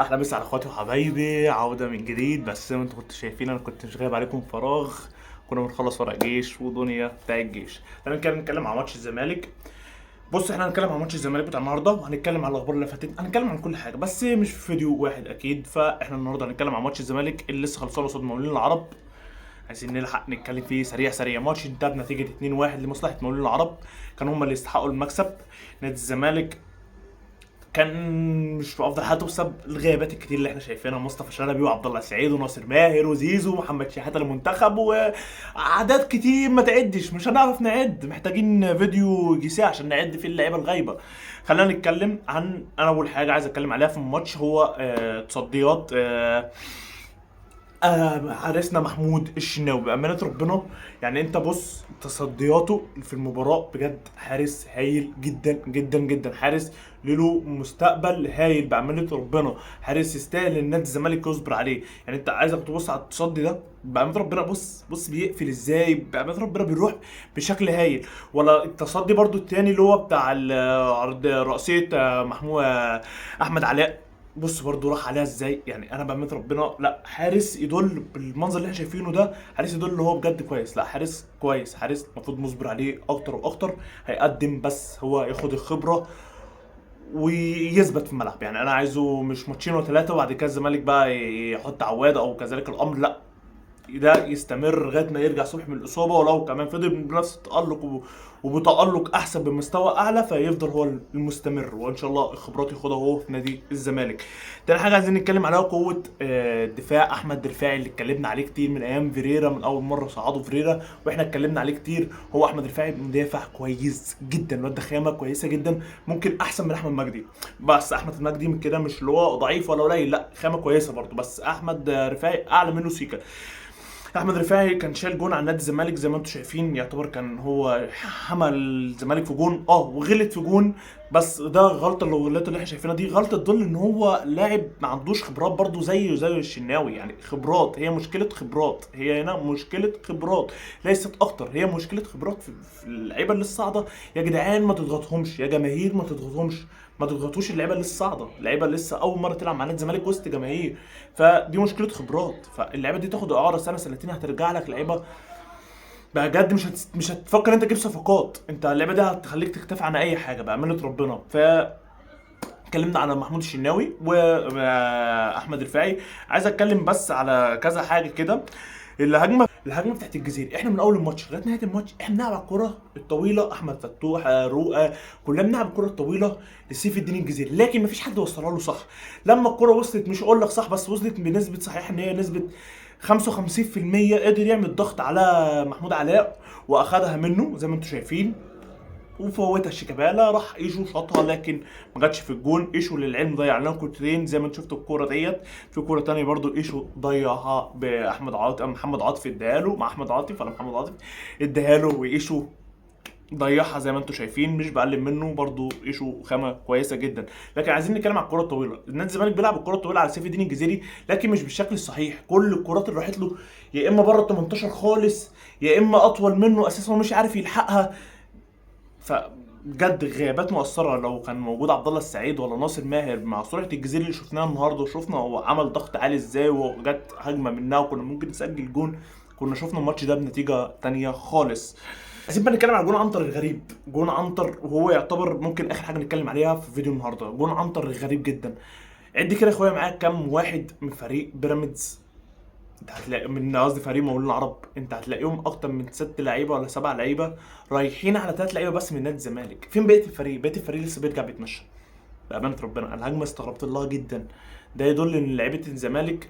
احلى مسا على اخواتي وحبايبي، عودة من جديد. بس زي ما انتوا كنتوا شايفين انا كنت مش غايب عليكم فراغ. كنا بنخلص ورق جيش ودنيا بتاع الجيش. خلينا نتكلم عن ماتش الزمالك. بص، احنا هنتكلم عن ماتش الزمالك بتاع النهارده، وهنتكلم عن الاخبار اللي فاتت، هنتكلم عن كل حاجه بس مش في فيديو واحد اكيد. فاحنا النهارده هنتكلم عن ماتش الزمالك اللي لسه خلصان قصاد المقاولين العرب. عايزين نلحق نتكلم فيه سريع. ماتش انتهى بنتيجه 2-1 لمصلحه المقاولين العرب. كانوا هم اللي يستحقوا المكسب. نادي الزمالك كان مش في افضل حالته بسبب الغيابات الكتير اللي احنا شايفينها، مصطفى شلبي وعبد الله السعيد وناصر ماهر وزيزو ومحمد شحاته المنتخب واعداد كتير ما تعدش، مش هنعرف نعد، محتاجين فيديو يجي ساعه عشان نعد فيه اللعيبه الغايبه. خلينا نتكلم عن، انا اول حاجه عايز اتكلم عليها في الماتش هو تصديات حارسنا محمود الشناوي بأمانة ربنا. يعني انت بص تصدياته في المباراة بجد، حارس هايل جدا جدا جدا، حارس له مستقبل هايل بأمانة ربنا، حارس يستاهل ان نادي الزمالك يصبر عليه. يعني انت عايزك تبص على التصدي ده بأمانة ربنا، بص بيقفل ازاي بأمانة ربنا، بيروح بشكل هايل. ولا التصدي برضو التاني اللي هو بتاع عرض رأسية محمود احمد علاء، بص برضو راح عليها ازاي. يعني انا بأمانة ربنا لا، حارس يدل بالمنظر اللي احنا شايفينه ده، حارس يدل ان هو بجد كويس، لا حارس كويس، حارس المفروض نصبر عليه اكتر واكتر. هيقدم بس هو ياخد الخبره ويثبت في الملعب. يعني انا عايزه مش ماتشين وثلاثه وبعد كده الزمالك بقى يحط عواد او كذلك الامر، لا، ده يستمر لغايه ما يرجع صبحي من الاصابه، ولو كمان فضل بنفس التالق وبتالق احسن بمستوى اعلى فيفضل هو المستمر، وان شاء الله الخبرات ياخدها هو في نادي الزمالك. تاني حاجه عايزين نتكلم عليها قوه دفاع احمد رفاعي اللي اتكلمنا عليه كتير من ايام فيريرا، من اول مره صعدوا فيريرا واحنا اتكلمنا عليه كتير. هو احمد رفاعي مدافع كويس جدا، الواد ده خامه كويسه جدا، ممكن احسن من احمد مجدي. بس احمد مجدي من كده مش اللي هو ضعيف ولا قليل، لا خامه كويسه برضه، بس احمد رفاعي اعلى منه سيكا. احمد رفاعي كان شايل جون عن نادي الزمالك زي ما انتم شايفين، يعتبر كان هو حمل الزمالك في جون وغلط في جون. بس ده غلطه، الغلطه اللي احنا شايفينها دي غلطه تدل ان هو لاعب ما عندوش خبرات برضو زي الشناوي. يعني خبرات، هي مشكله خبرات، هي هنا مشكله خبرات ليست اكتر، هي مشكله خبرات في اللعيبه اللي الصاعده. يا جدعان ما تضغطهمش، يا جماهير ما تضغطهمش، ما تضغطوش اللعيبه اللي لسه صاعده، اللعيبه اللي لسه اول مره تلعب مع نادي الزمالك وسط جماهير. فدي مشكله خبرات، فاللعيبه دي تاخد اعاره سنه سنتين هترجع لك لعيبه بجد. مش هتفكر انت تجيب صفقات، انت اللعيبه دي هتخليك تختفي عن اي حاجه بامانه ربنا. اتكلمنا على محمود الشناوي واحمد رفاعي. عايز اتكلم بس على كذا حاجه كده. الهجمه بتاعت الجزيري، احنا من اول الماتش لغايه نهايه الماتش احنا بنلعب على الكره الطويله، احمد فتوح رؤى كلنا بنلعب الكره الطويله لسيف الدين الجزيري، لكن مفيش حد وصلها له صح. لما الكره وصلت، مش اقول لك صح، بس وصلت بنسبه صحيح ان هي نسبه 55%، قدر يعمل ضغط على محمود علاء واخدها منه زي ما انتم شايفين، وفوتها شيكابالا، راح ايشو شاطها لكن ما جاتش في الجون. ايشو للعلم ضيع لنا كورتين زي ما انتم شفتوا الكوره ديت. في كوره تانية برضو ايشو ضيعها باحمد عاطف، محمد عاطف اداها له، مع احمد عاطف ولا محمد عاطف اداها له، وايشو ضيعها زي ما انتم شايفين، مش بقلل منه برضو، ايشو خامه كويسه جدا. لكن عايزين نتكلم على الكره الطويله. نادي الزمالك بيلعب الكره الطويله على سيف الدين الجزيري لكن مش بالشكل الصحيح. كل الكرات اللي راحت له يا اما بره ال 18 خالص، يا اما اطول منه اساسا ومش عارف يلحقها. فبجد غيابات مؤثره. لو كان موجود عبد الله السعيد ولا ناصر ماهر مع سرعه الجزيري اللي شفناها النهارده، وشفنا هو عمل ضغط عالي ازاي وجت هجمه منها وكنا ممكن نسجل جون، كنا شفنا الماتش ده بنتيجه تانية خالص. عايزين بقى نتكلم على جون عنتر الغريب. جون عنتر وهو يعتبر ممكن اخر حاجه نتكلم عليها في فيديو النهارده. جون عنتر الغريب جدا. عد كده يا اخويا معاك كام واحد من فريق بيراميدز، انت هتلاقي من قصدي فريق مقاولين العرب، انت هتلاقيهم اكتر من 6 لعيبه ولا 7 لعيبه رايحين على 3 لعيبه بس من نادي الزمالك. فين بقيه الفريق؟ بقيه الفريق لسه بيرجع بيتمشى. بامانه ربنا الهجمه استغربت لها جدا. ده يدل ان لعيبه الزمالك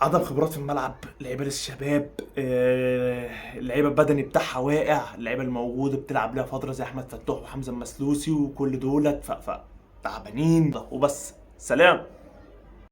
عدم خبرات في الملعب، لعيبه لسه شباب، اللعيبه البدني بتاعها واقع، اللعيبه الموجوده بتلعب لها فتره زي احمد فتوح وحمزه المسلوسي وكل دولت تعبانين وبس. سلام.